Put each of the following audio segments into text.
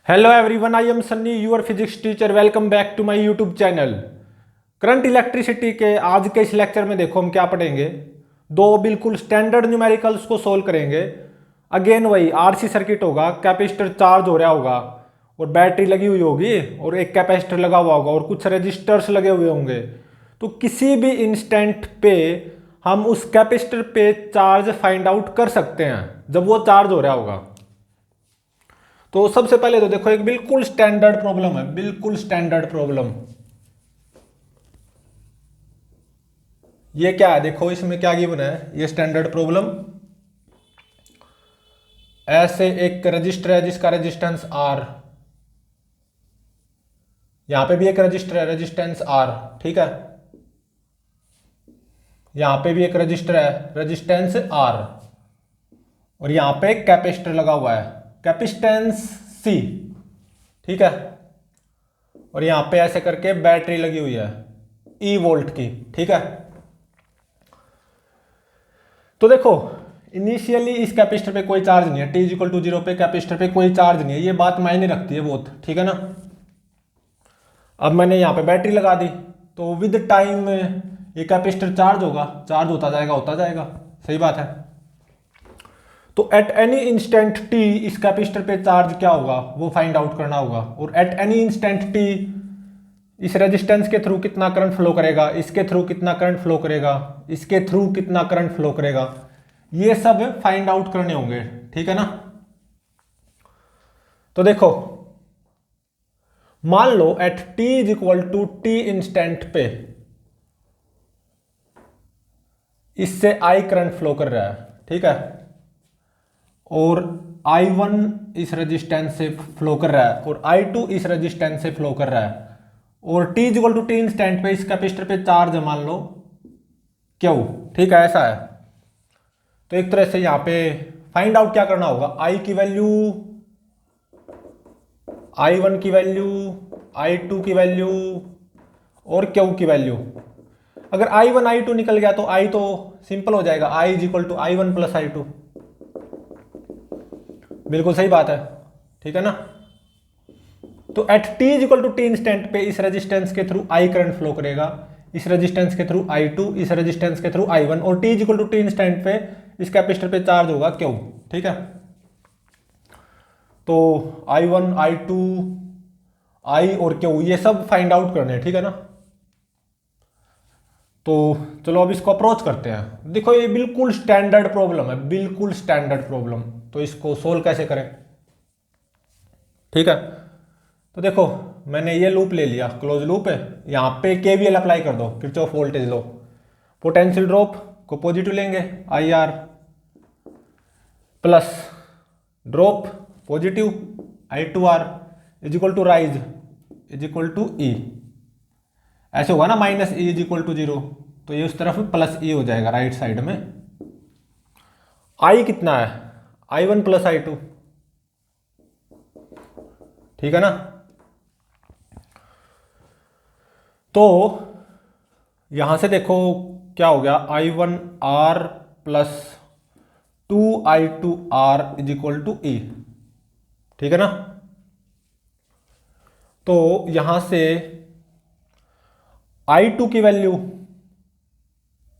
Hello everyone, I am Sunny, your physics teacher. Welcome back to my YouTube channel. Current electricity के आज के इस lecture में देखो हम क्या पढ़ेंगे। दो बिल्कुल स्टैंडर्ड न्यूमेरिकल्स को सोल्व करेंगे। अगेन वही आरसी सर्किट होगा, कैपेसिटर चार्ज हो रहा होगा और बैटरी लगी हुई होगी और एक कैपेसिटर लगा हुआ होगा और कुछ रजिस्टर्स लगे हुए होंगे। तो किसी भी इंस्टेंट पे हम उस कैपेसिटर पे चार्ज फाइंड आउट कर सकते हैं जब वो चार्ज हो रहा होगा। तो सबसे पहले तो देखो, एक बिल्कुल स्टैंडर्ड प्रॉब्लम है, बिल्कुल स्टैंडर्ड प्रॉब्लम। ये क्या है, देखो इसमें क्या गिवन है। ये स्टैंडर्ड प्रॉब्लम, ऐसे एक रजिस्टर है जिसका रेजिस्टेंस आर, यहां पे भी एक रजिस्टर है रेजिस्टेंस आर, ठीक है। यहां पे भी एक रजिस्टर है रेजिस्टेंस आर और यहां पे एक कैपेसिटर लगा हुआ है कैपेसिटेंस सी, ठीक है। और यहां पे ऐसे करके बैटरी लगी हुई है ई वोल्ट की, ठीक है। तो देखो इनिशियली इस कैपेसिटर पे कोई चार्ज नहीं है, t इक्वल टू 0 पे कैपेसिटर पे कोई चार्ज नहीं है। ये बात मायने रखती है बहुत, ठीक है ना। अब मैंने यहाँ पे बैटरी लगा दी तो विद टाइम ये कैपेसिटर चार्ज होगा, चार्ज होता जाएगा, सही बात है। तो एट एनी इंस्टेंट t इस कैपेसिटर पे चार्ज क्या होगा वो फाइंड आउट करना होगा। और एट एनी इंस्टेंट t इस रेजिस्टेंस के थ्रू कितना करंट फ्लो करेगा, इसके थ्रू कितना करंट फ्लो करेगा, इसके थ्रू कितना करंट फ्लो करेगा, ये सब फाइंड आउट करने होंगे, ठीक है ना। तो देखो मान लो at t is equal to T instant पे इससे I करंट फ्लो कर रहा है, ठीक है। और I1 इस रेजिस्टेंस से फ्लो कर रहा है और I2 इस रेजिस्टेंस से फ्लो कर रहा है। और t equal to T instant पे इस कैपेसिटर पे चार्ज है मान लो Q, ठीक है, ऐसा है। तो एक तरह से यहां पे फाइंड आउट क्या करना होगा, I की वैल्यू, I1 की वैल्यू, I2 की वैल्यू और Q की वैल्यू। अगर I1 I2 निकल गया तो I तो सिंपल हो जाएगा, I is equal to I1 plus I2, बिल्कुल सही बात है, ठीक है ना। तो at t is equal to T instant पे इस रेजिस्टेंस के थ्रू I करंट फ्लो करेगा, इस रेजिस्टेंस के थ्रू I2, इस रेजिस्टेंस के थ्रू I1 और t is equal to T instant पे इस कैपेसिटर पे चार्ज होगा Q, ठीक है। तो I1 I2 I और Q ये सब फाइंड आउट करने हैं, ठीक है ना। तो चलो अब इसको अप्रोच करते हैं। देखो ये बिल्कुल स्टैंडर्ड प्रॉब्लम है, बिल्कुल स्टैंडर्ड प्रॉब्लम। तो इसको सोल्व कैसे करें, ठीक है। तो देखो मैंने ये लूप ले लिया, क्लोज लूप है। यहाँ पे केवीएल अप्लाई कर दो, किरचॉफ वोल्टेज लो। पोटेंशियल ड्रॉप को पॉजिटिव लेंगे, I R, plus drop positive I2R is equal to rise is equal to E, ऐसे होगा ना, minus E is equal to 0, तो ये उस तरफ प्लस ई हो जाएगा राइट साइड में। आई कितना है, I1 प्लस I2, ठीक है ना। तो यहां से देखो क्या हो गया, I1R plus 2I2R is equal to E, ठीक है ना। तो यहां से I2 की value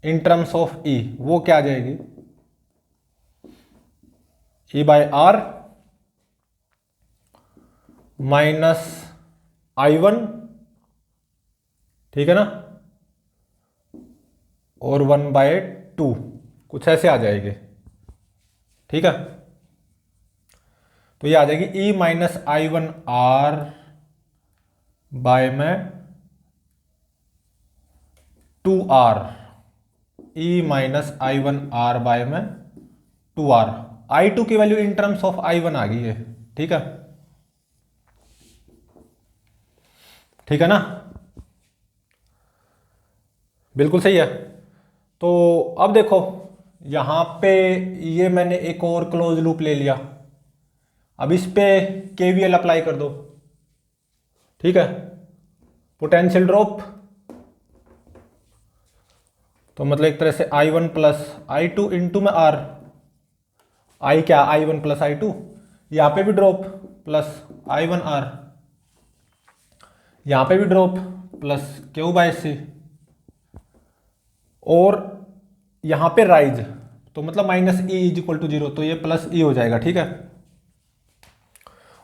in terms of E वो क्या आ जाएगी, E bye are minus I1, ठीक है ना, और 1/2, कुछ ऐसे आ जाएगी, ठीक है। तो ये आ जाएगी E माइनस I1R बाय में 2R, E minus I1R bye में 2R। I2 की value in terms of I1 आ गई है, ठीक है, ठीक है ना, बिल्कुल सही है। तो अब देखो यहां पे ये मैंने एक और क्लोज लूप ले लिया। अब इस पे केवीएल अप्लाई कर दो, ठीक है। पोटेंशियल ड्रॉप, तो मतलब एक तरह से I1 प्लस I2 इंटू में R, I क्या I1 प्लस I2, यहाँ पे भी ड्रॉप प्लस I1R, यहाँ पे भी ड्रॉप प्लस Q/C, और यहाँ पे राइज, तो मतलब minus E is equal to 0, तो ये प्लस E हो जाएगा, ठीक है।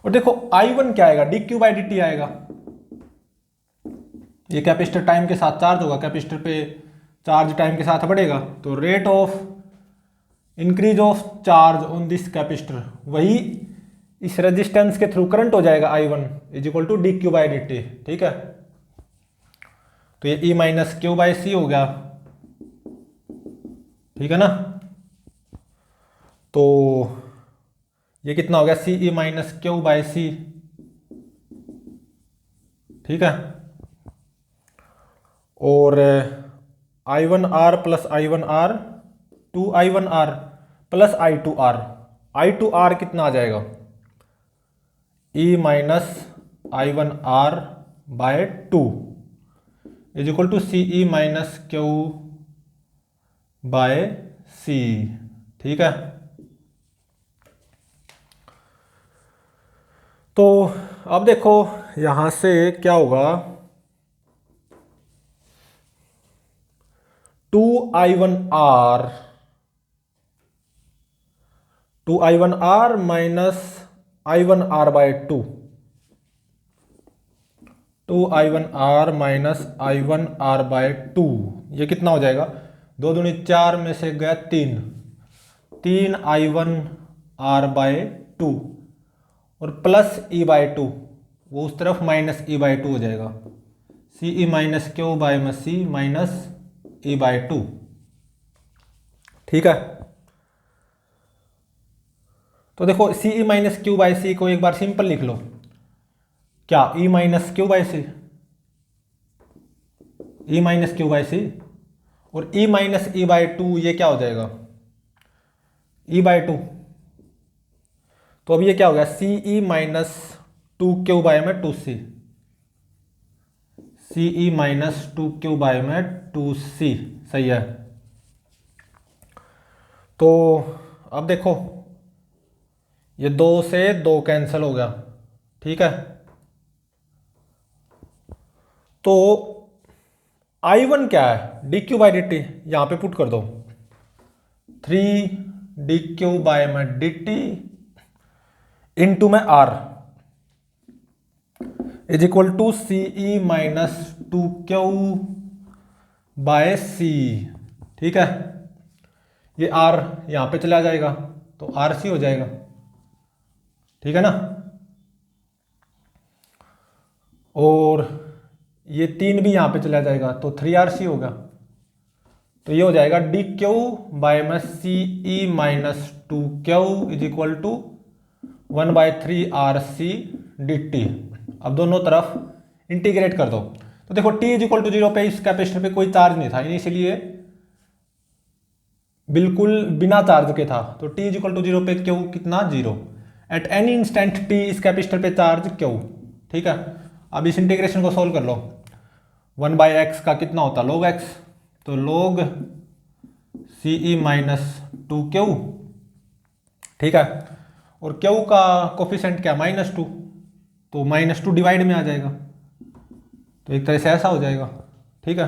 और देखो I1 क्या आएगा, dQ/dt आएगा। ये कैपेसिटर टाइम के साथ चार्ज होगा, कैपेसिटर पे चार्ज टाइम के साथ बढ़ेगा, तो rate of increase of charge on this capacitor, वही इस रेजिस्टेंस के थ्रू करंट हो जाएगा I1 is equal to dQ/dt, ठीक है। तो ये E माइनस Q/C हो गया, ठीक है ना। तो ये कितना हो गया, CE माइनस Q/C, ठीक है। और I1R plus I1R, 2I1R plus I2R, I2R कितना आ जाएगा, E minus I1R by 2 is equal to CE minus Q/C, ठीक है। तो अब देखो यहां से क्या होगा, 2I1R minus I1R by 2, 2I1R minus I1R by 2, ये कितना हो जाएगा, 2 दूनी 4 में से गया 3, 3I1R बाय 2, और प्लस E/2, वो उस तरफ माइनस E/2 हो जाएगा, CE minus Q/C minus E/2, ठीक है। तो देखो CE माइनस Q/C को एक बार सिंपल लिख लो, क्या E minus Q/C, E minus Q/C, और E माइनस E/2 ये क्या हो जाएगा, E/2। तो अब ये क्या हो गया, CE minus 2Q/2C, CE minus 2Q/2C, सही है। तो अब देखो ये 2 से 2 कैंसिल हो गया, ठीक है। तो I1 क्या है, dQ/dt, यहां पे पुट कर दो, 3 dQ/dt इंटू में R is equal to CE minus 2Q/C, ठीक है। ये R यहां पे चला जाएगा तो RC हो जाएगा, ठीक है ना। और ये 3 भी यहां पे चला जाएगा तो 3RC होगा, तो ये हो जाएगा dQ/CE minus 2Q is equal to 1/3RC dt। अब दोनों तरफ इंटीग्रेट कर दो, तो देखो t इज इक्वल टू 0 पे इस कैपेसिटर पे कोई चार्ज नहीं था, इनिशियली बिल्कुल बिना चार्ज के था, तो t इज इक्वल टू 0 पे Q कितना, 0। एट एनी इंस्टेंट t इस कैपेसिटर पे चार्ज Q, ठीक है। अब इस इंटीग्रेशन को सोल्व कर लो, 1/x का कितना होता है, log x, तो log CE माइनस 2Q, ठीक है। और Q का कोफिशिएंट क्या, -2, तो -2 डिवाइड में आ जाएगा, तो एक तरह से ऐसा हो जाएगा, ठीक है।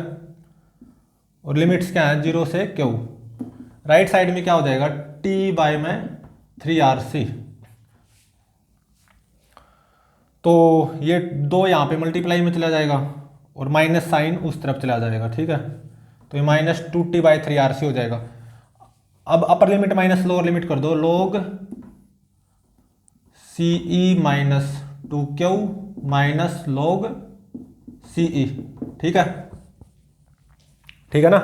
और लिमिट्स क्या है, 0 से Q, राइट साइड में क्या हो जाएगा, T/3RC। तो ये 2 यहाँ पे मल्टीप्लाई में चला जाएगा और माइनस साइन उस तरफ चला जाएगा, ठीक है। तो ये -2T/3RC हो जाएगा। अब upper limit minus lower limit कर दो, log CE minus 2Q minus log CE, ठीक है, ठीक है ना।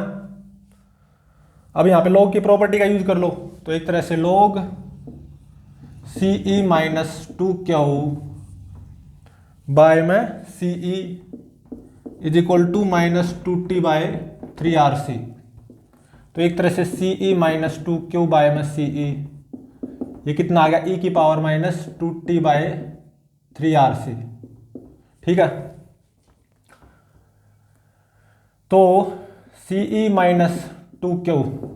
अब यहाँ पे log की प्रॉपर्टी का यूज कर लो, तो एक तरह से log CE minus 2Q by में CE is equal to -2T/3RC, तो एक तरह से CE माइनस 2Q बाय में CE, ये कितना आ गया, e की पावर -2T/3RC, ठीक है। तो CE माइनस 2Q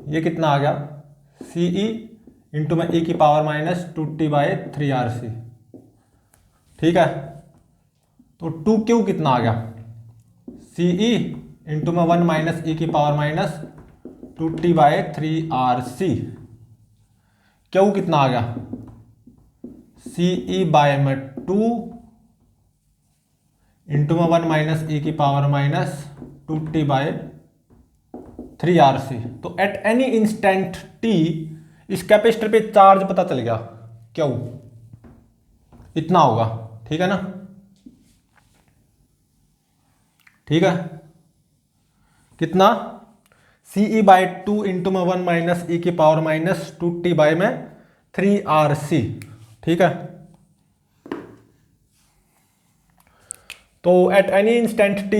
ये कितना आ गया, CE इंटू में e की पावर माइनस 2t/3RC। ठीक है, तो 2Q कितना आ गया, CE इंटू में 1 माइनस e की पावर माइनस 2t/3RC। Q कितना आ गया, CE/2 इंटू में 1 माइनस e की पावर माइनस 2t/3RC। तो एट एनी इंस्टेंट t इस कैपेसिटर पे चार्ज पता चल गया, Q इतना होगा। ठीक है ना, ठीक है, कितना, CE/2 इंटू में 1 माइनस e की पावर माइनस 2t/3RC। ठीक है, तो एट एनी इंस्टेंट t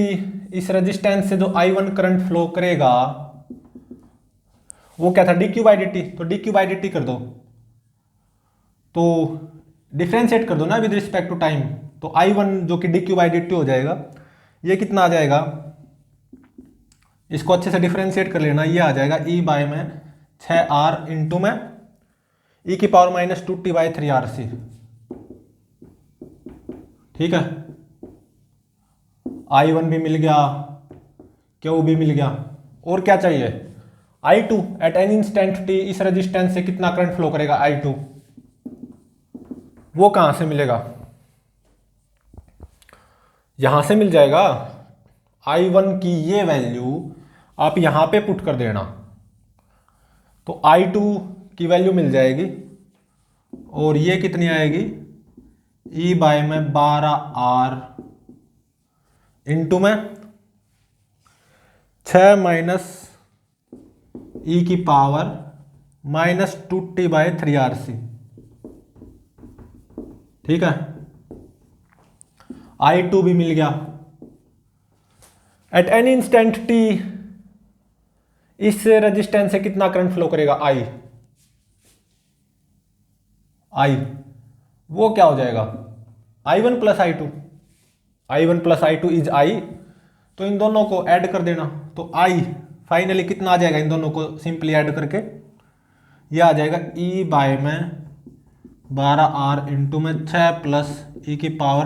इस रेजिस्टेंस से जो I1 करंट फ्लो करेगा वो क्या था, dq/dt। तो dq/dt कर दो, तो डिफ्रेंशिएट कर दो ना विद रिस्पेक्ट टू टाइम। तो I1 जो कि dq/dt हो जाएगा, ये कितना आ जाएगा, इसको अच्छे से डिफ्रेंशिएट कर लेना, ये आ जाएगा E/में 6R इंटू में e की पावर माइनस 2t/3RC। ठीक है, I1 भी मिल गया, Q भी मिल गया, और क्या चाहिए, I2 eight any instant t इस रेजिस्टेंस से कितना करंट फ्लो करेगा I2, वो कहां से मिलेगा, यहां से मिल जाएगा। I1 की ये वैल्यू आप यहां पे पुट कर देना, तो I2 की वैल्यू मिल जाएगी, और ये कितनी आएगी, E/में 12R इंटू में 6 माइनस e की पावर माइनस 2t/3RC। ठीक है, I2 भी मिल गया। एट एनी इंस्टेंट t इस रेजिस्टेंस से कितना करंट फ्लो करेगा I वो क्या हो जाएगा, I1 plus I2, I1 plus I2 is I। तो इन दोनों को ऐड कर देना, तो I फाइनली कितना आ जाएगा, इन दोनों को सिंपली ऐड करके ये आ जाएगा E/में 12R इंटू में 6 प्लस e की पावर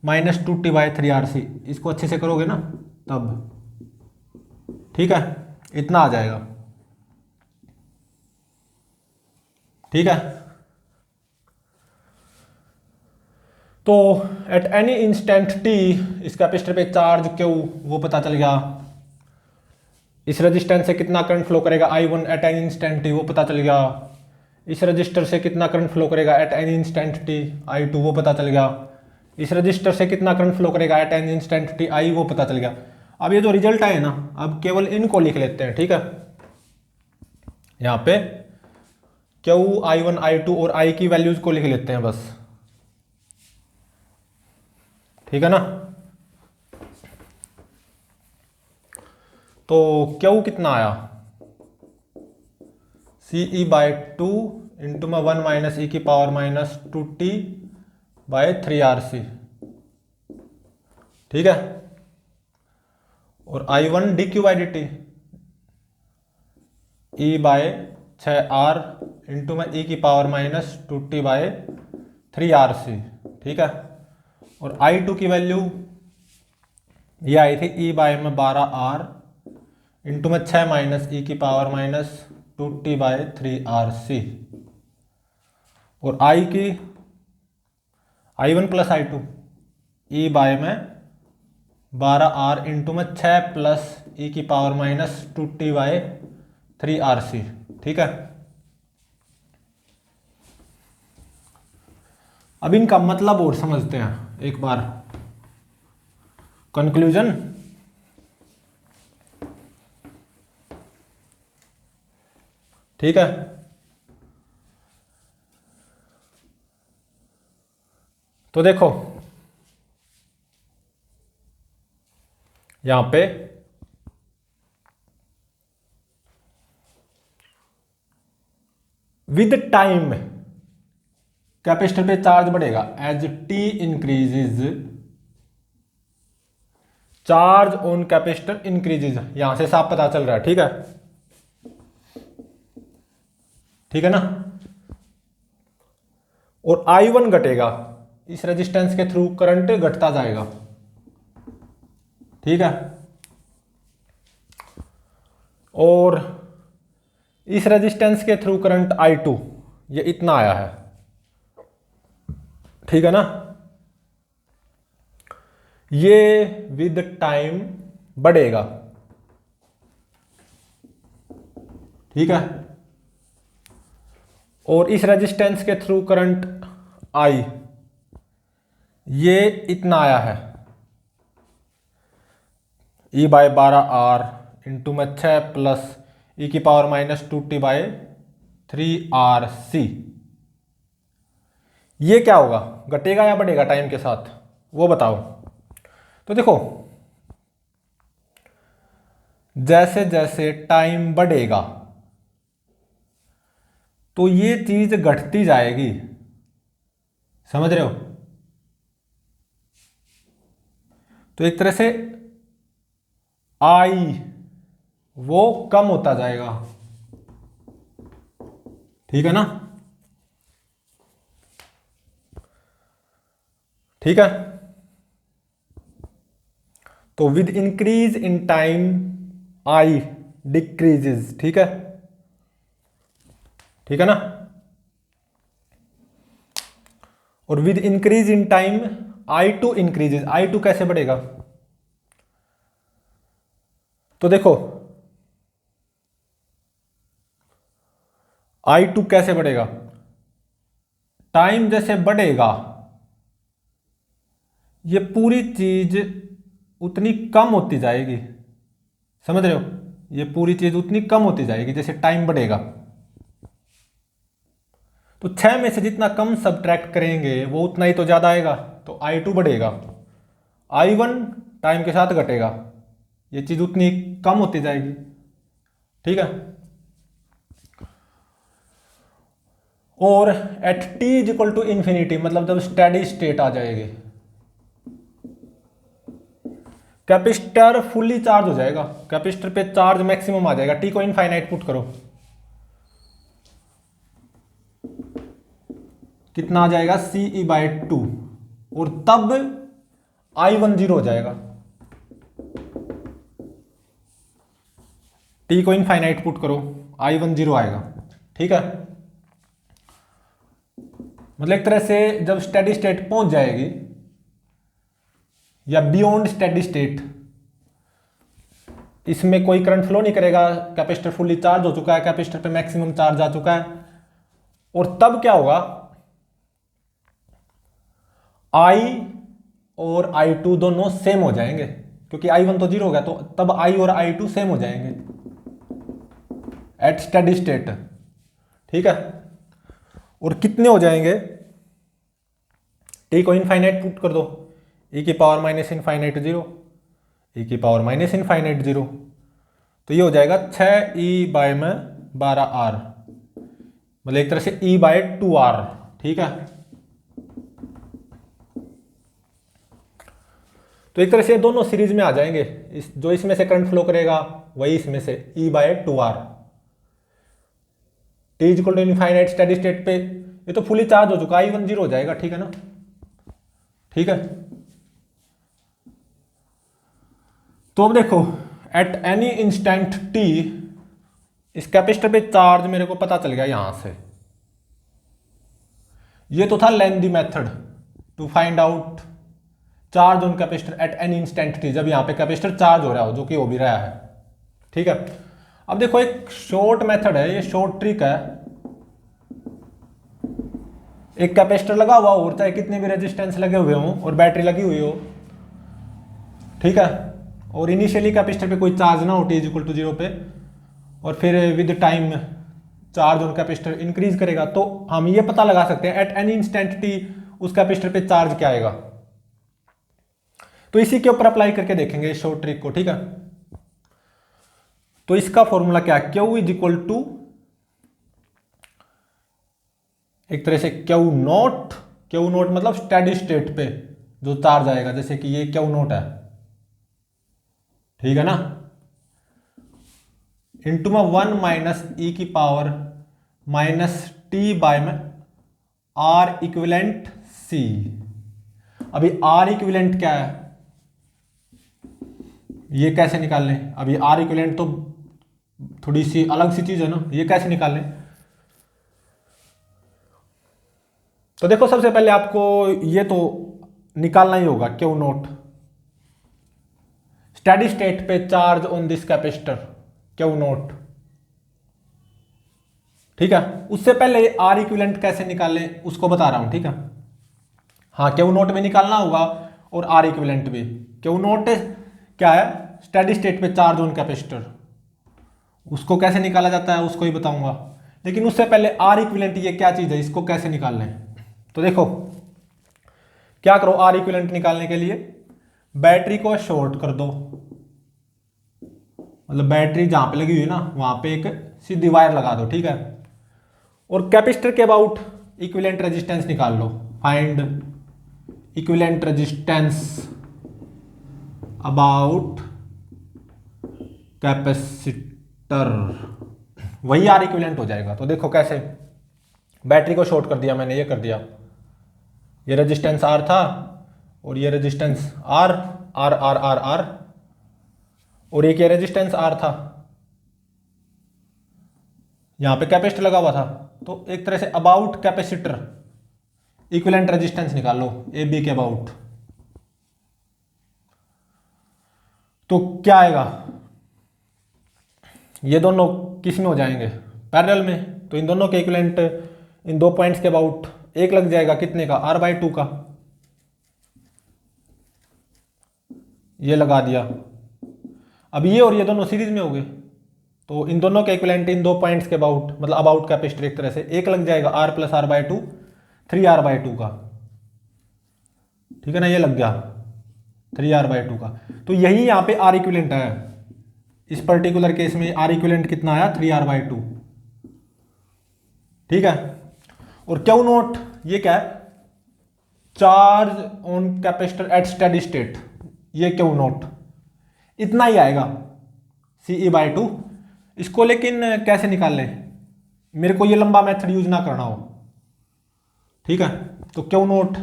माइनस 2t/3RC। इसको अच्छे से करोगे ना तब, ठीक है, इतना आ जाएगा। ठीक है, तो एट एनी इंस्टेंट t इस कैपेसिटर पे चार्ज Q वो पता चल गया, इस रेजिस्टेंस से कितना करंट फ्लो करेगा I1 eight any instant t वो पता चल गया, इस रजिस्टर से कितना करंट फ्लो करेगा eight any instant t I2 वो पता चल गया, इस रजिस्टर से कितना करंट फ्लो करेगा eight any instant t I वो पता चल गया। अब ये जो रिजल्ट आए ना, अब केवल इनको लिख लेते हैं। ठीक है, यहाँ पे Q, I1, I2 और I की वैल्यूज को लिख लेते हैं बस। ठीक है ना, तो Q कितना आया, CE/2 इंटू में 1 माइनस e की पावर माइनस 2t/3RC। ठीक है, और I1 dq/dt E/6R इंटू में e की पावर माइनस 2t/3RC। ठीक है, और I2 की वैल्यू ये आई थी E/में 12R इंटू में 6 माइनस e की पावर माइनस 2t/3RC, और I की I1 plus I2 E/में 12R into में 6 प्लस e की पावर माइनस 2t/3RC। ठीक है, अब इनका मतलब और समझते हैं एक बार, कंक्लूजन। ठीक है, तो देखो यहां पे विद टाइम कैपेसिटर पे चार्ज बढ़ेगा, as t increases charge on capacitor increases, यहां से साफ पता चल रहा है। ठीक है, ठीक है ना। और I1 घटेगा, इस रेजिस्टेंस के थ्रू करंट घटता जाएगा, ठीक है। और इस रेजिस्टेंस के थ्रू करंट I2 ये इतना आया है, ठीक है ना। ये विद टाइम बढ़ेगा, ठीक है। और इस रेजिस्टेंस के थ्रू करंट I ये इतना आया है, E बाय 12R इंटू में 6 प्लस E की पावर -2t बाय 3RC। ये क्या होगा, घटेगा या बढ़ेगा टाइम के साथ, वो बताओ। तो देखो, जैसे जैसे टाइम बढ़ेगा तो ये चीज घटती जाएगी, समझ रहे हो। तो एक तरह से I वो कम होता जाएगा, ठीक है ना, ठीक है। तो with increase in time I decreases, ठीक है, ठीक है ना। और with increase in time I2 increases, I2 कैसे बढ़ेगा, तो देखो I2 कैसे बढ़ेगा, टाइम जैसे बढ़ेगा ये पूरी चीज उतनी कम होती जाएगी, समझ रहे हो, ये पूरी चीज उतनी कम होती जाएगी जैसे टाइम बढ़ेगा। तो 6 में से जितना कम सब्ट्रैक्ट करेंगे वो उतना ही तो ज्यादा आएगा, तो I2 बढ़ेगा, I1 टाइम के साथ घटेगा, ये चीज उतनी कम होती जाएगी, ठीक है। और at t equal to infinity, मतलब जब स्टेडी स्टेट आ जाएगी, कैपेसिटर फुल्ली चार्ज हो जाएगा, कैपेसिटर पे चार्ज मैक्सिमम आ जाएगा, t को इनफाइनाइट पुट करो, कितना आ जाएगा CE/2, और तब I1 0 हो जाएगा, t को इनफाइनाइट पुट करो, I1 0 आएगा, ठीक है। मतलब एक तरह से जब स्टेडी स्टेट पहुंच जाएगी या बियॉन्ड स्टेडी स्टेट, इसमें कोई करंट फ्लो नहीं करेगा, कैपेसिटर फुल्ली चार्ज हो चुका है, कैपेसिटर पे मैक्सिमम चार्ज आ चुका है, और तब क्या होगा, I और I2 दोनों सेम हो जाएंगे, क्योंकि I1 तो 0 हो गया, तो तब I और I2 सेम हो जाएंगे एट स्टेडी स्टेट, ठीक है। और कितने हो जाएंगे, t को इनफाइनाइट पुट कर दो, e की पावर -इनफाइनाइट 0, e की पावर -इनफाइनाइट 0, तो ये हो जाएगा 6E/12R, मतलब एक तरह से E/2R, ठीक है। तो एक तरह से दोनों सीरीज में आ जाएंगे, जो इसमें से करंट फ्लो करेगा वही इसमें से E/2R, t equal to infinite steady state पे ये तो फुली चार्ज हो चुका, I1 0 हो जाएगा, ठीक है ना, ठीक है। तो अब देखो, एट एनी इंस्टेंट t इस कैपेसिटर पे चार्ज मेरे को पता चल गया यहां से, ये तो था lengthy method to find out charge on capacitor at any instant t, जब यहां पे कैपेसिटर चार्ज हो रहा हो, जो कि हो भी रहा है, ठीक है। अब देखो एक शॉर्ट मेथड है, ये शॉर्ट ट्रिक है, एक कैपेसिटर लगा हुआ हो, चाहे कितने भी रेजिस्टेंस लगे हुए हों और बैटरी लगी हुई हो, ठीक है, और इनिशियली कैपेसिटर पे कोई चार्ज ना हो t इक्वल टू 0 पे, और फिर with time charge on capacitor increase करेगा, तो हम ये पता लगा सकते हैं एट एनी इंस्टेंट t उस कैपेसिटर पे चार्ज क्या आएगा। तो इसी के ऊपर अप्लाई करके देखेंगे इस शॉर्ट ट्रिक को, ठीक है। तो इसका फॉर्मूला क्या है, Q इज इक्वल टू एक तरह से Q नोट मतलब स्टेडी स्टेट पे जो चार्ज आएगा, जैसे कि ये Q नोट है, ठीक है ना, इंटू में 1 - E की पावर माइनस टी बाय में आर इक्विवेलेंट सी। अभी आर इक्विवेलेंट क्या है, ये कैसे निकाल लें? अभी आर इक्विवेलेंट तो थोड़ी सी अलग सी चीज है ना, ये कैसे निकाल लें? तो देखो सबसे पहले आपको ये तो निकालना ही होगा, क्यू नोट स्टेडी स्टेट पे charge on this capacitor, Q note. ठीक है, उससे पहले आर इक्विवेलेंट कैसे निकालें उसको बता रहा हूं। ठीक है, हाँ क्यू नोट में निकालना होगा और आर इक्विवेलेंट भी। क्यू नोट क्या है? स्टेडी स्टेट पे चार्ज ऑन कैपेसिटर, उसको कैसे निकाला जाता है उसको ही बताऊंगा। लेकिन उससे पहले आर इक्विवेलेंट ये क्या चीज है, इसको कैसे निकालना है? तो देखो क्या करो, आर इक्विवेलेंट निकालने के लिए बैटरी को शॉर्ट कर दो, मतलब बैटरी जहां पे लगी हुई है ना वहां पे एक सीधी वायर लगा दो। ठीक है, और कैपेसिटर के अबाउट इक्विवेलेंट रेजिस्टेंस निकाल लो। Find equivalent resistance about capacitor, वही आर इक्विवेलेंट हो जाएगा। तो देखो कैसे, बैटरी को शॉर्ट कर दिया मैंने, ये कर दिया, ये रेजिस्टेंस आर था और ये resistance R R R R R, और एक ये रेजिस्टेंस आर था, यहां पे कैपेसिटर लगा हुआ था। तो एक तरह say about capacitor equivalent resistance निकाल लो, ए बी के अबाउट। तो क्या आएगा, ये दोनों किस में हो जाएंगे? पैरेलल में। तो इन दोनों के इक्विवेलेंट इन दो पॉइंट्स के अबाउट एक लग जाएगा, कितने का? r बाई 2 का। ये लगा दिया। अब ये और ये दोनों सीरीज में हो गए, तो इन दोनों के इक्विवेलेंट इन दो पॉइंट्स के अबाउट, मतलब अबाउट कैपेसिटर एक तरह से एक लग जाएगा, r plus R by 2, 3r by 2 का। ठीक है ना, ये लग गया 3r बाई 2 का। तो यही यहाँ पे आर इक्विवेलेंट है, इस पर्टिकुलर केस में आर इक्विवेलेंट कितना आया? 3r by 2। ठीक है, और क्यू नोट ये क्या है? Charge on capacitor eight steady state, ये क्यू नोट इतना ही आएगा, CE बाई 2। इसको लेकिन कैसे निकाल लें, मेरे को ये लंबा मेथड यूज ना करना हो। ठीक है, तो Q note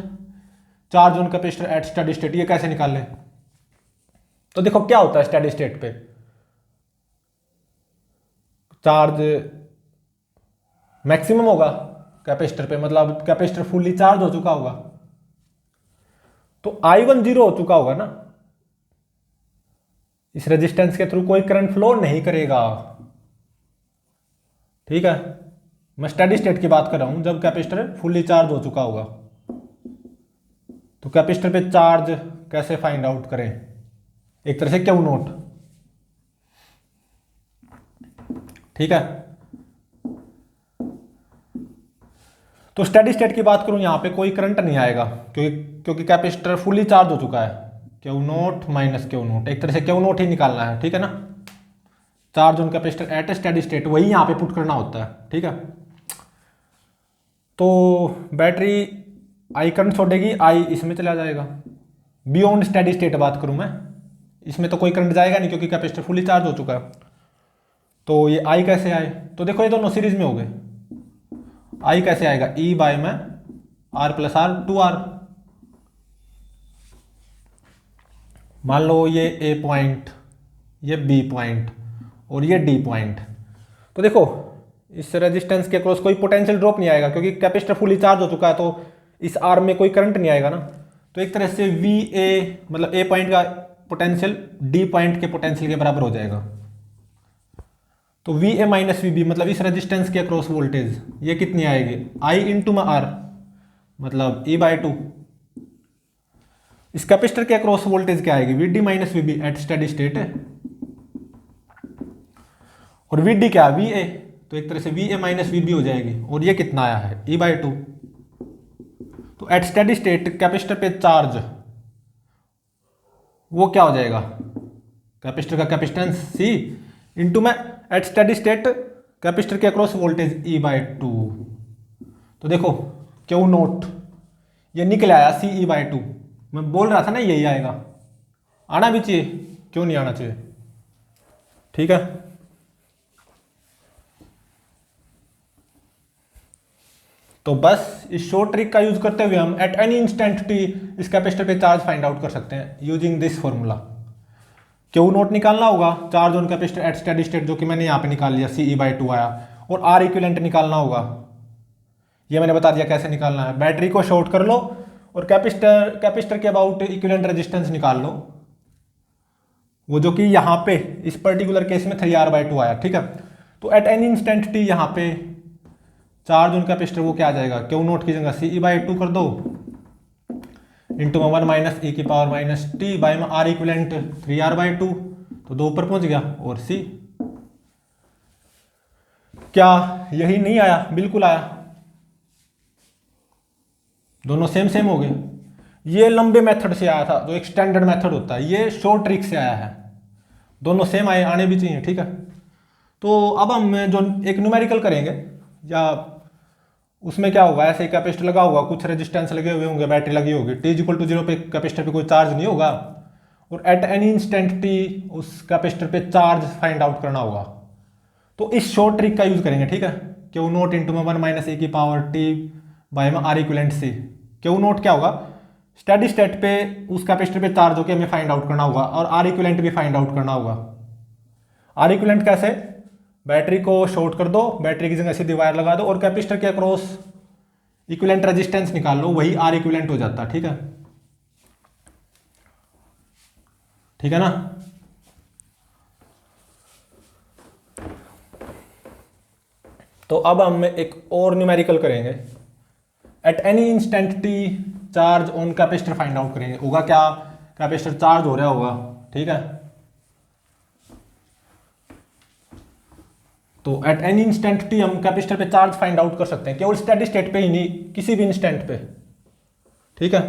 charge on capacitor eight steady state, ये कैसे निकाल लें? तो देखो क्या होता है स्टेडी स्टेट पे, चार्ज मैक्सिमम होगा कैपेसिटर पे, मतलब कैपेसिटर फुल्ली चार्ज हो चुका होगा, तो I1 0 हो चुका होगा ना, इस रेजिस्टेंस के थ्रू कोई करंट फ्लो नहीं करेगा। ठीक है, मैं स्टेडी स्टेट की बात कर रहा हूं, जब कैपेसिटर फुल्ली चार्ज हो चुका होगा। तो कैपेसिटर पे चार्ज कैसे फाइंड आउट करें? एक तरह से क्यू नोट। ठीक है, तो स्टेडी स्टेट की बात करूं, यहां पे कोई करंट नहीं आएगा, क्योंकि कैपेसिटर फुल्ली चार्ज हो चुका है। Q note minus Q note, एक तरह से क्यू नोट ही निकालना है। ठीक है ना, charge on capacitor eight steady state वही यहां पे पुट करना होता है। ठीक है, तो बैटरी आई करंट छोड़ेगी, आई इसमें चला जाएगा। बियॉन्ड स्टेडी स्टेट बात करूं मैं, इसमें तो कोई करंट जाएगा नहीं क्योंकि कैपेसिटर फुल्ली चार्ज हो चुका है। तो ये आई कैसे आए? तो देखो ये दोनों सीरीज में हो गए, आई कैसे आएगा? E बाय में R प्लस आर 2R। मान लो ये A पॉइंट, ये B पॉइंट और ये D पॉइंट। तो देखो इस रेजिस्टेंस के क्रॉस कोई पोटेंशियल ड्रॉप नहीं आएगा क्योंकि कैपेसिटर फुली चार्ज हो चुका है, तो इस R में कोई करंट नहीं आएगा ना। तो एक तरह से VA मतलब A पॉइंट का पोटेंशियल D पॉइंट के पोटेंशियल के बराबर हो जाएगा। तो VA माइनस VB मतलब इस रेजिस्टेंस के अक्रॉस वोल्टेज ये कितनी आएगी? I इंटू में R मतलब E बाई 2। इस कैपेसिटर के अक्रॉस वोल्टेज क्या आएगी? VD minus VB at steady state है, और VD क्या? VA, तो एक तरह से VA माइनस VB हो जाएगी, और ये कितना आया है? E by 2। तो एट स्टेडी स्टेट कैपेसिटर पे चार्ज वो क्या हो जाएगा? कैपेसिटर का कैपेसिटेंस C इंटू में एट स्टेडी स्टेट कैपेसिटर के अक्रॉस वोल्टेज E बाई 2। तो देखो क्यू नोट ये निकल आया CE बाई 2। मैं बोल रहा था ना यही आएगा, आना भी चाहिए, क्यों नहीं आना चाहिए? ठीक है, तो बस इस शॉर्ट ट्रिक का यूज करते हुए हम एट एनी इंस्टेंट टी इस कैपेसिटर पे चार्ज फाइंड आउट कर सकते हैं using this formula. Q note निकालना होगा, charge on capacitor eight steady state, जो कि मैंने यहाँ पे निकाल लिया, CE/2 आया, और आर इक्विवेलेंट निकालना होगा। ये मैंने बता दिया कैसे निकालना है। बैटरी को शॉर्ट कर लो और कैपेसिटर के अबाउट इक्विवेलेंट रेजिस्टेंस निकाल लो, वो जो कि यहाँ पे इस पर्टिकुलर केस में 3R/2 आया, ठीक है। तो एट एनी इंस्टेंट टी यहाँ पे चार्ज ऑन कैपेसिटर वो क्या आ जाएगा, क्यू नोट की जगह CE/2 कर दो इंटू 1 माइनस e की पावर माइनस टी बाई में आर इक्विवेलेंट 3R/2, तो 2 ऊपर पहुंच गया, और C क्या यही नहीं आया, बिल्कुल आया, दोनों सेम सेम हो गए। ये लंबे मेथड से आया था, जो एक स्टैंडर्ड मेथड होता है, ये शॉर्ट ट्रिक से आया है, दोनों सेम आने भी चाहिए, ठीक है। तो अब हम जो एक न्यूमेरिकल करेंगे, या उसमें क्या होगा, ऐसे कैपेसिटर लगा होगा, कुछ रेजिस्टेंस लगे हुए होंगे, बैटरी लगी होगी, t=0 पे कैपेसिटर पे कोई चार्ज नहीं होगा, और एट एनी इंस्टेंट टी उस कैपेसिटर पे चार्ज फाइंड आउट करना होगा। तो इस शॉर्ट ट्रिक का यूज करेंगे, ठीक है। Q naught into 1 minus e की पावर टी बाई में R equivalent C। Q naught क्या होगा, स्टेडी स्टेट पे उस कैपेसिटर पे चार्ज होकर हमें फाइंड आउट करना होगा, और आर इक्विवेलेंट भी फाइंड आउट करना होगा। आर इक्विवेलेंट कैसे, बैटरी को शॉर्ट कर दो, बैटरी की जगह सीधी वायर लगा दो, और कैपेसिटर के अक्रॉस इक्विवेलेंट रेजिस्टेंस निकाल लो, वही आर इक्विवेलेंट हो जाता, ठीक है, ठीक है ना। तो अब हम एक और न्यूमेरिकल करेंगे, eight any instant T charge on capacitor find out करेंगे। होगा क्या, कैपेसिटर चार्ज हो रहा होगा, ठीक है। तो एट एनी इंस्टेंट टी हम कैपेसिटर पे चार्ज फाइंड आउट कर सकते हैं, केवल स्टेडी स्टेट पे ही नहीं, किसी भी इंस्टेंट पे, ठीक है।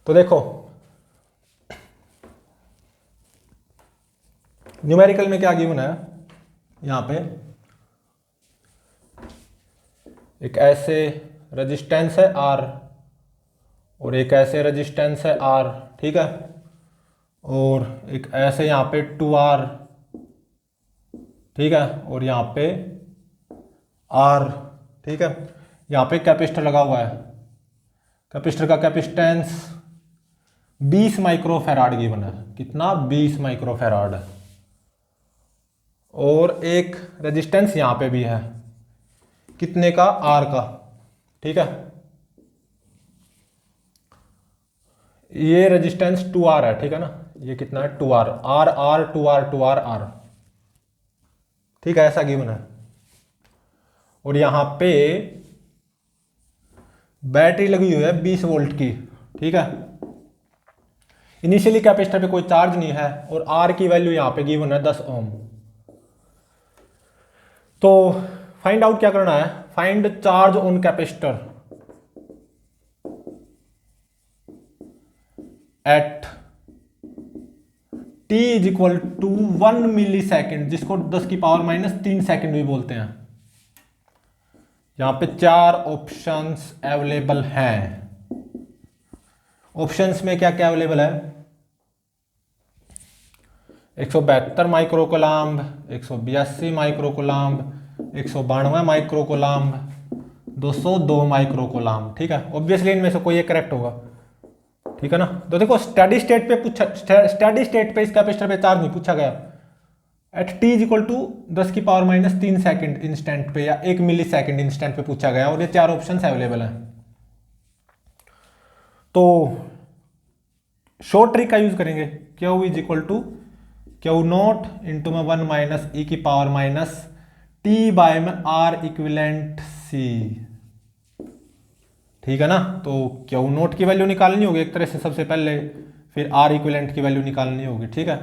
तो देखो न्यूमेरिकल में क्या गिवन है, यहां पे एक ऐसे रेजिस्टेंस है R और एक ऐसे रेजिस्टेंस है R, ठीक है, और एक ऐसे यहाँ पे 2R, ठीक है, और यहाँ पे R, ठीक है। यहाँ पे कैपेसिटर लगा हुआ है, कैपेसिटर का कैपेसिटेंस 20 माइक्रोफैराड गिवन है, कितना, 20 माइक्रोफैराड है, और एक रेजिस्टेंस यहाँ पे भी है, कितने का, R का, ठीक है। ये रेजिस्टेंस 2R है, ठीक है ना, ये कितना है, 2R, R 2R 2R R, ठीक है, ऐसा गिवन है। और यहां पे बैटरी लगी हुई है 20 वोल्ट की, ठीक है। इनिशियली कैपेसिटर पे कोई चार्ज नहीं है, और R की वैल्यू यहां पे गिवन है 10 ओम। तो फाइंड आउट क्या करना है, find charge on capacitor at t = 1 milli second, जिसको 10 की पावर माइनस 3 सेकेंड भी बोलते हैं। यहां पे 4 ऑप्शंस अवेलेबल हैं। ऑप्शंस में क्या क्या अवेलेबल है, 172 माइक्रोकूलाम्ब, 182 माइक्रोकूलाम्ब, 192 माइक्रोकूलाम्ब, 202 माइक्रोकूलाम्ब, ठीक है। ऑब्वियसली इनमें से कोई एक करेक्ट होगा, ठीक है ना। तो देखो स्टेडी स्टेट पे पूछा, स्टेडी स्टेट पे इस कैपेसिटर पे चार्ज नहीं पूछा गया, एट t = 10 की पावर माइनस 3 सेकेंड इंस्टेंट पे या 1 मिली सेकेंड इंस्टेंट पे पूछा गया, और ये 4 ऑप्शन अवेलेबल हैं। तो शॉर्ट ट्रिक का यूज करेंगे, Q Q नोट इंटू में 1 माइनस e की पावर माइनस टी बाय में R इक्विवेलेंट C, ठीक है ना। तो Q नोट की वैल्यू निकालनी होगी एक तरह से सबसे पहले, फिर R इक्विवेलेंट की वैल्यू निकालनी होगी, ठीक है।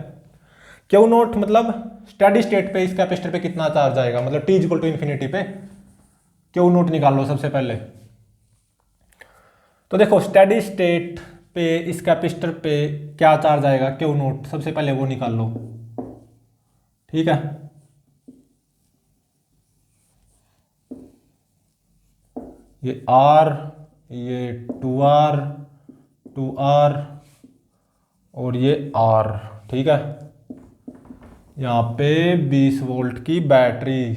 Q नोट मतलब स्टेडी स्टेट पे इस कैपेसिटर पे कितना चार्ज आएगा, मतलब t = इन्फिनिटी पे Q नोट निकाल लो सबसे पहले। तो देखो स्टेडी स्टेट पे इस कैपेसिटर पे क्या चार्ज आएगा, Q नोट, सबसे पहले वो निकाल लो, ठीक है। ये R, ये 2R 2R और ये R, ठीक है। यहाँ पे 20 वोल्ट की बैटरी।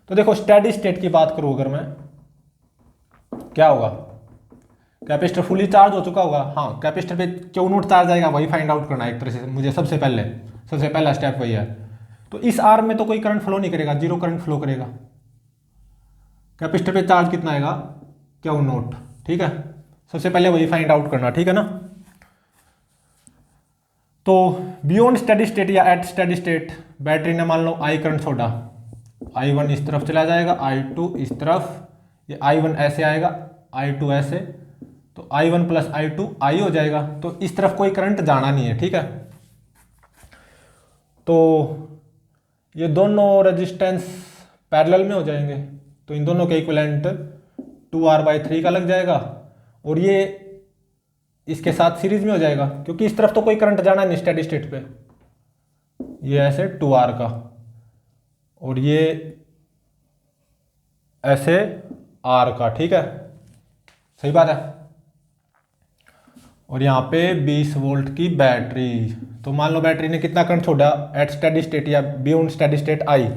तो देखो स्टेडी स्टेट की बात करूँ अगर मैं, क्या होगा, कैपेसिटर फुली चार्ज हो चुका होगा। हाँ, कैपेसिटर पे क्यों नोट चार्ज आएगा वही फाइंड आउट करना है एक तरह से मुझे। सबसे पहला स्टेप वही है। तो इस आर्म में तो कोई करंट फ्लो नहीं करेगा, जीरो करंट फ्लो करेगा। कैपेसिटर पे चार्ज कितना आएगा, क्यू नोट। ठीक है, सबसे पहले वही फाइंड आउट करना, ठीक है ना। तो बियॉन्ड स्टेडी स्टेट या एट स्टेडी स्टेट बैटरी ने मान लो आई करंट छोड़ा, I1 इस तरफ चला जाएगा, I2 इस तरफ, ये I1 ऐसे आएगा, I2 ऐसे, तो I1 प्लस I2 I हो जाएगा। तो इस तरफ कोई करंट जाना नहीं है, ठीक है। तो ये दोनों रेजिस्टेंस पैरेलल में हो जाएंगे, तो इन दोनों के इक्विवेलेंट 2R/3 का लग जाएगा, और ये इसके साथ सीरीज में हो जाएगा, क्योंकि इस तरफ तो कोई करंट जाना नहीं स्टेडी स्टेट पे। ये ऐसे 2R का, और ये ऐसे R का, ठीक है, सही बात है। और यहाँ पे 20 वोल्ट की बैटरी। तो मान लो बैटरी ने कितना करंट छोड़ा एट स्टेडी स्टेट या बियॉन्ड स्टेडी स्टेट आई,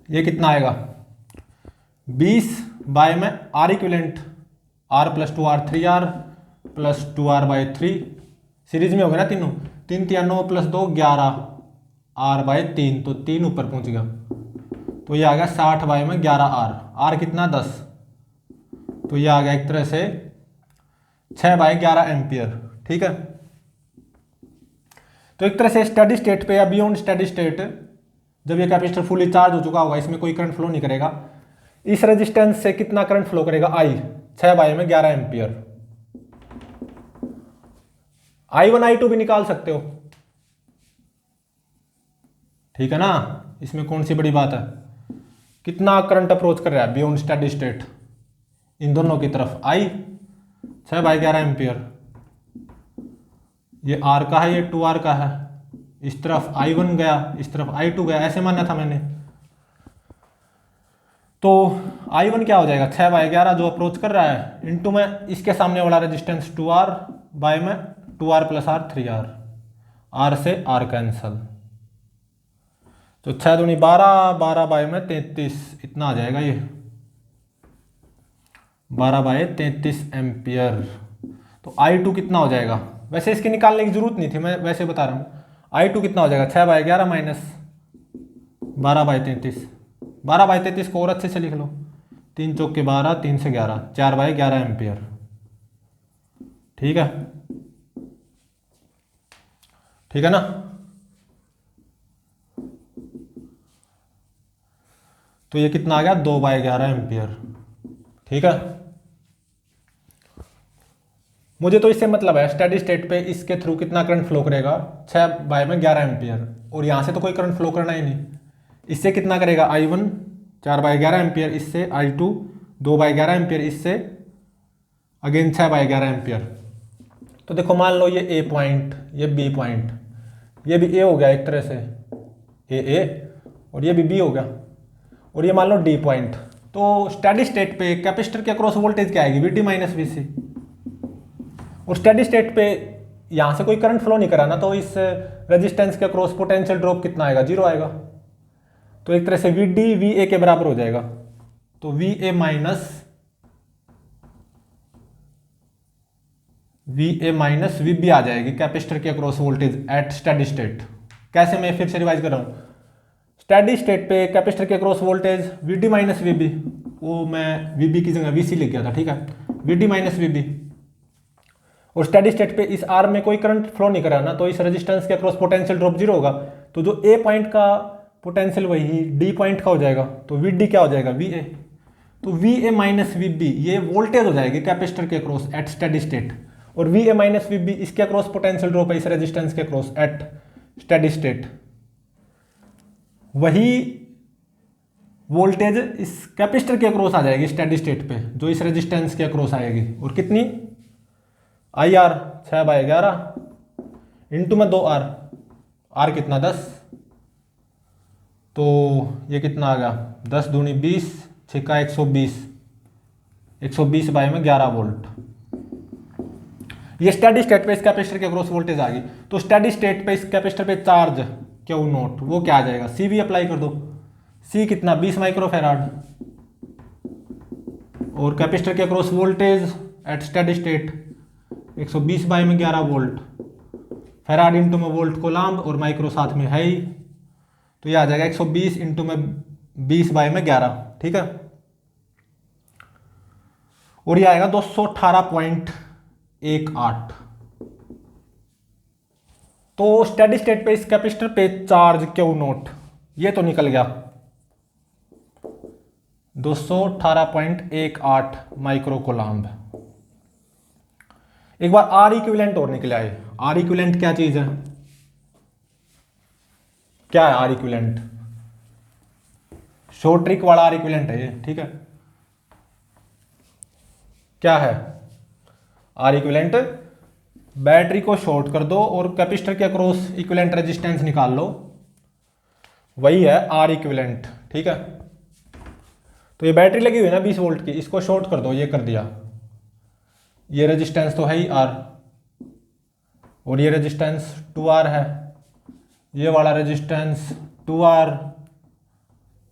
ये कितना आएगा 20 बाय में R equivalent, R + 2R 3R + 2R/3, series में हो गया ना तीनों, 3 × 9 + 2 11 R/3, तो 3 ऊपर पहुंच गया, तो ये आ गया 60 बाय में 11 R कितना 10, तो ये आ गया एक तरह से 6/11 एम्पियर, ठीक है। तो एक तरह से स्टेडी स्टेट पे या बियॉन्ड स्टेडी स्टेट जब ये कैपेसिटर फुली चार्ज हो चुका होगा, इसमें कोई करंट फ्लो नहीं करेगा, इस रेजिस्टेंस से कितना करंट फ्लो करेगा I 6/11 एम्पियर। I1 I2 भी निकाल सकते हो, ठीक है ना, इसमें कौन सी बड़ी बात है। कितना करंट अप्रोच कर रहा है बियॉन्ड स्टेडी स्टेट, इन दोनों की तरफ I 6/11 एम्पियर, ये R का है, ये 2R का है, इस तरफ I1 गया, इस तरफ I2 गया, ऐसे मानना था मैंने। तो I1 क्या हो जाएगा 6/11 जो अप्रोच कर रहा है, इनटू में इसके सामने वाला रेजिस्टेंस 2R बाय में 2R + R 3R, R से R कैंसल, तो 6 दूनी 12, 12 बाय में 33, इतना आ जाएगा ये 12/33 एम्पियर। तो I2 कितना हो जाएगा, वैसे इसके निकालने की जरूरत नहीं थी, मैं वैसे बता रहा हूँ। I2 कितना हो जाएगा 6/11 माइनस 12/33, 12/33 को और अच्छे से लिख लो, 3 चौके 12, 3 से 11, 4/11 एम्पियर, ठीक है, ठीक है ना। तो ये कितना आ गया 2/11 एम्पियर, ठीक है। मुझे तो इससे मतलब है स्टेडी स्टेट पे इसके थ्रू कितना करंट फ्लो करेगा 6/11 एम्पियर, और यहाँ से तो कोई करंट फ्लो करना ही नहीं। इससे कितना करेगा I1 4/11 एम्पियर, इससे I2 2/11 एम्पियर, इससे अगेन 6/11 एम्पियर। तो देखो मान लो ये A पॉइंट, ये B पॉइंट, ये भी A हो गया एक तरह से A, और ये भी B हो गया, और ये मान लो D पॉइंट। तो स्टेडी स्टेट पे कैपेसिटर के अक्रॉस वोल्टेज क्या आएगी VD - VC, और स्टेडी स्टेट पे यहाँ से कोई करंट फ्लो नहीं करा ना, तो इस रेजिस्टेंस के अक्रॉस पोटेंशियल ड्रॉप कितना आएगा 0 आएगा। तो एक तरह से VD VA के बराबर हो जाएगा, तो VA - VB आ जाएगी कैपेसिटर के across voltage at steady state. कैसे, मैं फिर से रिवाइज कर रहा हूँ। स्टेडी स्टेट पे कैपेसिटर के अक्रॉस वोल्टेज VD - VB, वो मैं VB की जगह VC लिख गया था, ठीक है, VD - VB, और स्टेडी स्टेट पे इस आर्म में कोई करंट फ्लो नहीं करा ना, तो इस रेजिस्टेंस के अक्रॉस पोटेंशियल ड्रॉप 0 होगा। तो जो A पॉइंट का पोटेंशियल वही D पॉइंट का हो जाएगा, तो VD क्या हो जाएगा VA। तो VA - VB ये वोल्टेज हो जाएगी कैपेसिटर के अक्रॉस एट स्टेडी स्टेट, और VA - VB इसके अक्रॉस पोटेंशियल ड्रॉप है इस रेजिस्टेंस के अक्रॉस एट स्टेडी स्टेट। वही वोल्टेज इस कैपेसिटर के अक्रॉस आ जाएगी स्टेडी स्टेट पे, जो इस रेजिस्टेंस के अक्रॉस आएगी, और कितनी IR 6/11 इंटू में 2R, R कितना 10, तो ये कितना आ गया 10 दूनी 20, 6 × 120, 120 बाय में 11 वोल्ट। ये स्टेडी स्टेट पे इस कैपेसिटर के अक्रॉस वोल्टेज आ गई, तो स्टेडी स्टेट पे इस कैपेसिटर पे चार्ज क्यू नोट वो क्या आ जाएगा, सी भी अप्लाई कर दो। सी कितना 20 माइक्रोफेराड, और कैपेसिटर के across voltage at steady state 120 by में 11 वोल्ट, फेराड इंटू में वोल्ट कोलाम्ब और माइक्रो साथ में है ही, तो ये आ जाएगा 120 इंटू में 20 बाई में 11, ठीक है। और ये आएगा 218.18। तो स्टेडी स्टेट पे इस कैपेसिटर पे चार्ज क्यू नोट ये तो निकल गया 218.18 माइक्रो कोलाम्ब। एक बार आर इक्विवेलेंट और निकले आए। आर इक्विवेलेंट क्या चीज है, क्या है आर इक्विवेलेंट, शॉर्ट ट्रिक वाला आर इक्विवेलेंट है ये, ठीक है। क्या है आर इक्विवेलेंट, बैटरी को शॉर्ट कर दो और कैपेसिटर के अक्रॉस इक्विवेलेंट रेजिस्टेंस निकाल लो, वही है आर इक्विवेलेंट, ठीक है। तो ये बैटरी लगी हुई है ना 20 वोल्ट की, इसको शॉर्ट कर दो, ये कर दिया, ये रेजिस्टेंस तो है ही आर, और ये रेजिस्टेंस 2R है, ये वाला रेजिस्टेंस 2R,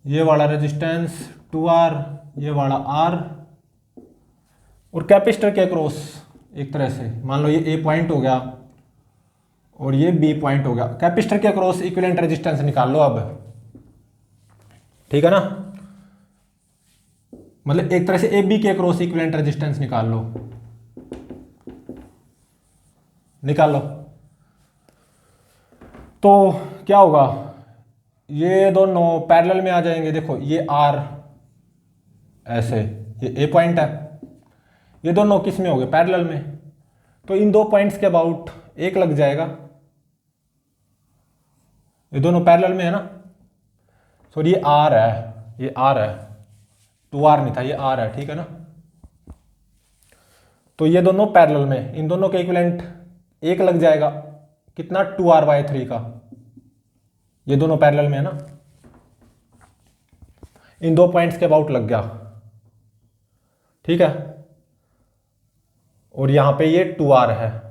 ये वाला रेजिस्टेंस 2R, ये वाला R, और कैपेसिटर के अक्रॉस एक तरह से मान लो ये ए पॉइंट हो गया और ये बी पॉइंट हो गया, कैपेसिटर के अक्रॉस इक्विवेलेंट रेजिस्टेंस निकाल लो अब, ठीक है ना। मतलब एक तरह से ए बी के अक्रॉस इक्विवेलेंट रेजिस्टेंस निकाल लो, निकाल लो। तो क्या होगा, ये दोनों पैरेलल में आ जाएंगे। देखो ये आर ऐसे, ये ए पॉइंट है, ये दोनों किस में हो गए, पैरेलल में, तो इन दो पॉइंट्स के अबाउट एक लग जाएगा, ये दोनों पैरेलल में है ना। सॉरी ये आर है, ये आर है, 2R नहीं था, ये आर है, ठीक है ना। तो ये दोनों पैरेलल में, इन दोनों के इक्विवेलेंट एक लग जाएगा, कितना 2R/3 का, ये दोनों पैरेलल में है ना, इन दो पॉइंट्स के अबाउट लग गया, ठीक है। और यहां पे ये 2R है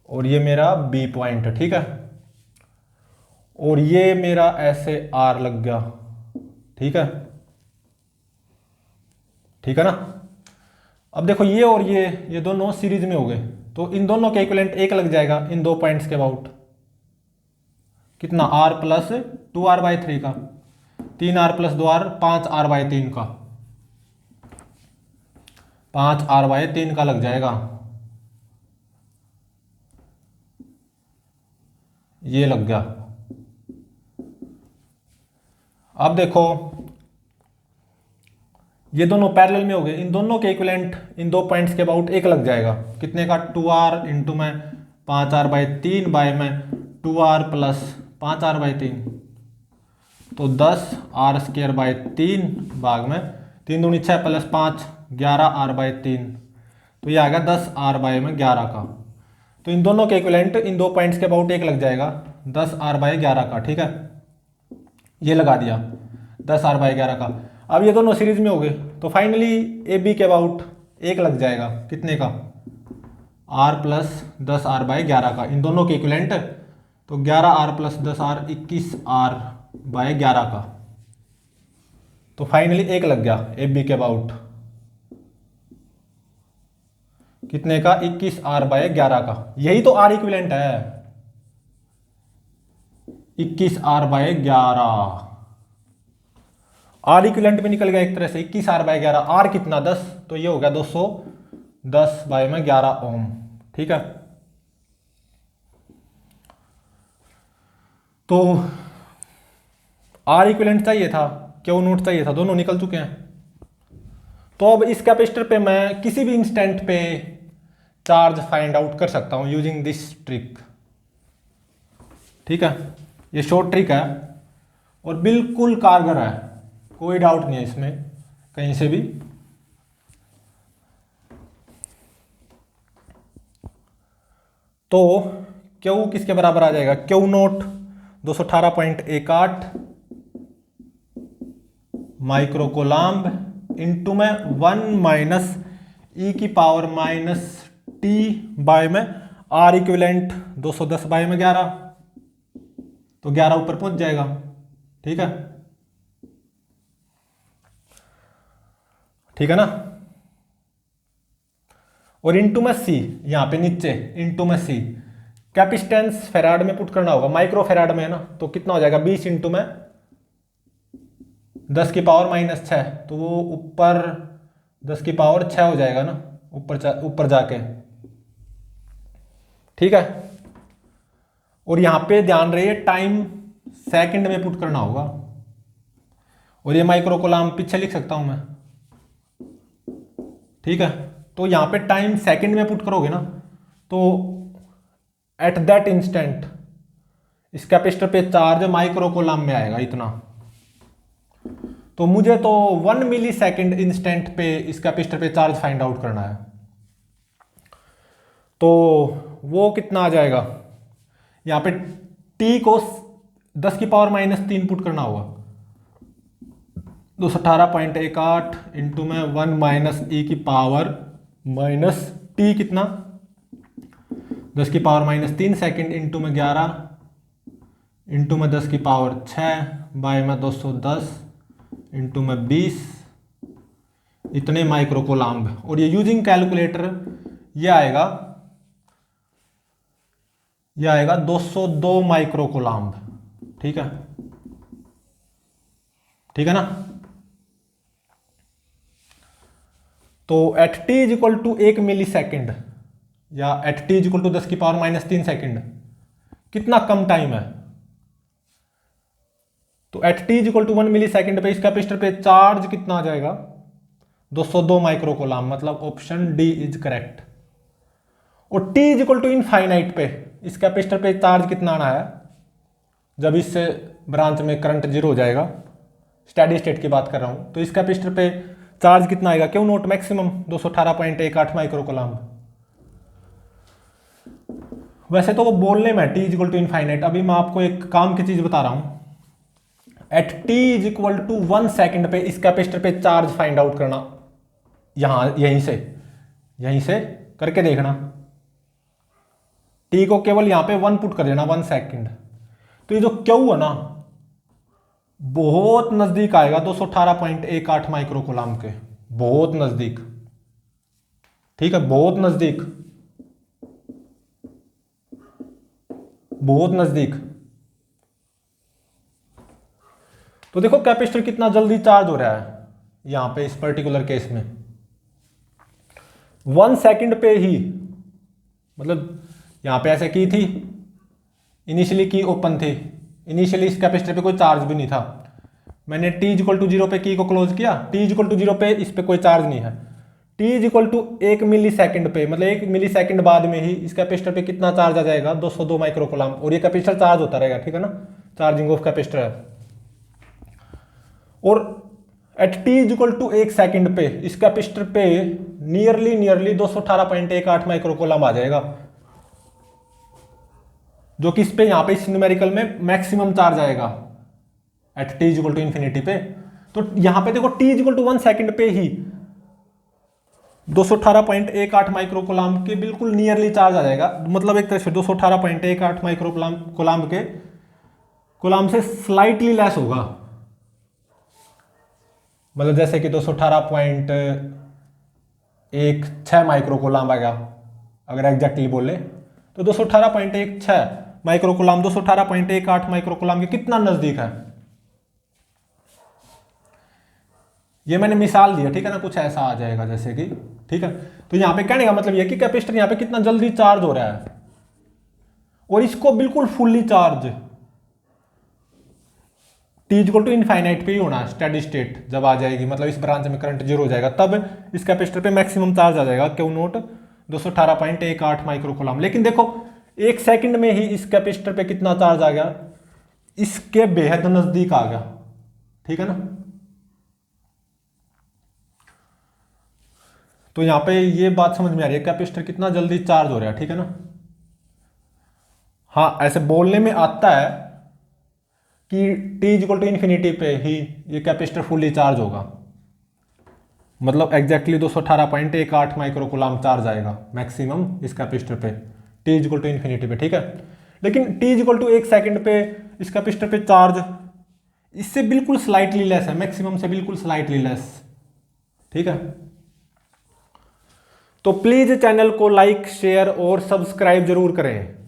और ये मेरा B पॉइंट है, ठीक है। और ये मेरा ऐसे R लग गया, ठीक है, ठीक है ना। अब देखो ये और ये दोनों सीरीज में हो गए, तो इन दोनों के इक्विवेलेंट एक लग जाएगा इन दो पॉइंट्स के अबाउट, कितना R प्लस 2R/3 का, 3R प्लस 2R 5R/3 का, 5R/3 का लग जाएगा, ये लग गया। अब देखो ये दोनों पैरेलल में हो गए, इन दोनों के इक्विवेलेंट इन दो पॉइंट्स के अबाउट एक लग जाएगा, कितने का 2R इंटू में 5R/3 बाय में 2R प्लस 5R/3, तो 10R² भाग में 3 दूनी 6 प्लस 5 11R/3, तो ये आ गया 10R/11 का। तो इन दोनों के इक्विवेलेंट इन दो पॉइंट्स के अबाउट एक लग जाएगा 10R/11 का, ठीक है, ये लगा दिया 10R/11 का। अब ये दोनों सीरीज में हो गए, तो फाइनली ए बी के अबाउट एक लग जाएगा, कितने का, R प्लस 10R/11 का, इन दोनों के इक्विवेलेंट, तो 11R प्लस 10R 21R/11 का, तो फाइनली एक लग गया ए बी के अबाउट, कितने का, 21R/11 का। यही तो R इक्विवेलेंट है, 21R/11, आर इक्विवेलेंट में निकल गया एक तरह से 21R/11, आर कितना 10, तो ये हो गया 210/11 ओम, ठीक है। तो आर इक्विवेलेंट चाहिए था, क्यू नोट चाहिए था, दोनों निकल चुके हैं। तो अब इस कैपेसिटर पे मैं किसी भी इंस्टेंट पे चार्ज फाइंड आउट कर सकता हूं यूजिंग दिस ट्रिक, ठीक है। ये शॉर्ट ट्रिक है और बिल्कुल कारगर है, कोई डाउट नहीं है इसमें कहीं से भी। तो क्यू किसके बराबर आ जाएगा, क्यू नोट 218.18 माइक्रो कोलाम्ब इंटू में 1 - e⁻⁻² टी बाय में आर इक्विवेलेंट 210 बाय में 11, तो 11 ऊपर पहुंच जाएगा। ठीक है, ठीक है ना। और इंटू में सी, यहां पे नीचे इंटू में सी, कैपेसिटेंस फेराड में पुट करना होगा, माइक्रो फेराड में है ना, तो कितना हो जाएगा 20 इंटू में 10 की पावर -6, तो वो ऊपर 10 की पावर 6 हो जाएगा ना ऊपर जाके। ठीक है, और यहां पे ध्यान रहे टाइम सेकंड में पुट करना होगा, और ये माइक्रो कूलाम पीछे लिख सकता हूं मैं। ठीक है, तो यहां पे टाइम सेकंड में पुट करोगे ना, तो एट दैट इंस्टेंट इस कैपेसिटर पे चार्ज माइक्रो कूलाम में आएगा इतना। तो मुझे तो 1 मिली सेकेंड इंस्टेंट पे इस कैपेसिटर पे चार्ज फाइंड आउट करना है, तो वो कितना आ जाएगा, यहां पे t को 10 की पावर -3 पुट करना होगा, 218.18 इंटू में 1 माइनस e की पावर माइनस t कितना 10 की पावर -3 सेकेंड इंटू में 11 इंटू में 10 की पावर 6 बाय में 210 इंटू में 20, इतने माइक्रो कूलाम्ब। और ये यूजिंग कैलकुलेटर ये आएगा 202 माइक्रो कूलाम्ब। ठीक है, ठीक है ना। तो at T is equal to 1 milli second या at T is equal to 10 की पावर -3 सेकेंड कितना कम टाइम है, तो at T is equal to 1 milli second पे इस कैपेसिटर पे चार्ज कितना आ जाएगा 202 माइक्रो कूलाम, मतलब ऑप्शन डी इज करेक्ट। और T is equal to infinite पे इस कैपेसिटर पे चार्ज कितना आना है, जब इस ब्रांच में करंट जीरो हो जाएगा, स्टेडी स्टेट की बात कर रहा हूं, तो इस कैपेसिटर पे चार्ज कितना आएगा, क्यों नोट मैक्सिमम 218.18 माइक्रो कूलाम। वैसे तो वो बोलने में T is equal to infinite, अभी मैं आपको एक काम की चीज बता रहा हूं, at T is equal to 1 second पे इस कैपेसिटर पे चार्ज फाइंड आउट करना, यहीं से करके देखना, टी को केवल यहां पे 1 पुट कर देना 1 सेकेंड, तो ये जो क्यू है ना बहुत नजदीक आएगा 218.18 माइक्रो कूलाम के, बहुत नजदीक। ठीक है, बहुत नजदीक, बहुत नजदीक। तो देखो कैपेसिटर कितना जल्दी चार्ज हो रहा है यहां पे इस पर्टिकुलर केस में, 1 सेकेंड पे ही, मतलब यहां पे ऐसे की थी, इनिशियली की ओपन थी, इनिशियली इस कैपेसिटर पे कोई चार्ज भी नहीं था, मैंने t इज इक्वल टू 0 पे की को क्लोज किया, t इज इक्वल टू 0 पे इस पे कोई चार्ज नहीं है, t is equal to 1 milli second पे, मतलब 1 मिली सेकेंड बाद में ही इस कैपेसिटर पे कितना चार्ज आ जाएगा 202 माइक्रो कूलाम, और ये कैपेसिटर चार्ज होता रहेगा। ठीक है ना, चार्जिंग ऑफ कैपेसिटर है। और at t is equal to 1 second पे इस कैपेसिटर पे नियरली 218.18 माइक्रो कूलाम आ जाएगा, जो कि इस पे यहां पे इस न्यूमेरिकल में मैक्सिमम चार्ज आएगा at T is equal to infinity पे। तो यहां पे देखो t is equal to 1 second पे ही 218.18 माइक्रो कूलाम के बिल्कुल नियरली चार्ज आ जाएगा, मतलब एक तरह से 218.18 माइक्रो कूलाम के कूलाम से स्लाइटली लेस होगा, मतलब जैसे कि 218.16 माइक्रो कूलाम आ गया, अगर एग्जैक्टली बोले तो 218.16 माइक्रो कूलाम 218.18 माइक्रो कूलाम के कितना नजदीक है, ये मैंने मिसाल दिया। ठीक है ना, कुछ ऐसा आ जाएगा जैसे कि, ठीक है, तो यहां पे कहने का मतलब ये कि कैपेसिटर यहां पे कितना जल्दी चार्ज हो रहा है, और इसको बिल्कुल fully charge T equal to infinite पे ही होना, स्टेडी स्टेट जब आ जाएगी, मतलब इस ब्रांच में करंट जीरो हो जाएगा, तब इस कैपेसिटर पे मैक्सिमम चार्ज आ जाएगा, क्यू नोट 218.18 माइक्रो कूलाम। लेकिन देखो 1 सेकंड में ही इस कैपेसिटर पे कितना चार्ज आ गया, इसके बेहद नजदीक आ गया। ठीक है ना, तो यहां पे ये बात समझ में आ रही है कैपेसिटर कितना जल्दी चार्ज हो रहा है। ठीक है ना, हाँ ऐसे बोलने में आता है कि t इक्वल टू इन्फिनिटी पे ही ये कैपेसिटर फुल्ली चार्ज होगा, मतलब एग्जैक्टली 218.18 माइक्रो कूलाम चार्ज आएगा मैक्सिमम इस कैपेसिटर पे टी इक्वल टू इन्फिनिटी पे, ठीक है। लेकिन टी इक्वल टू 1 सेकंड पे इस कैपेसिटर पे चार्ज इससे बिल्कुल स्लाइटली लेस है, मैक्सिमम से बिल्कुल स्लाइटली लेस, ठीक है। तो प्लीज चैनल को लाइक शेयर और सब्सक्राइब जरूर करें।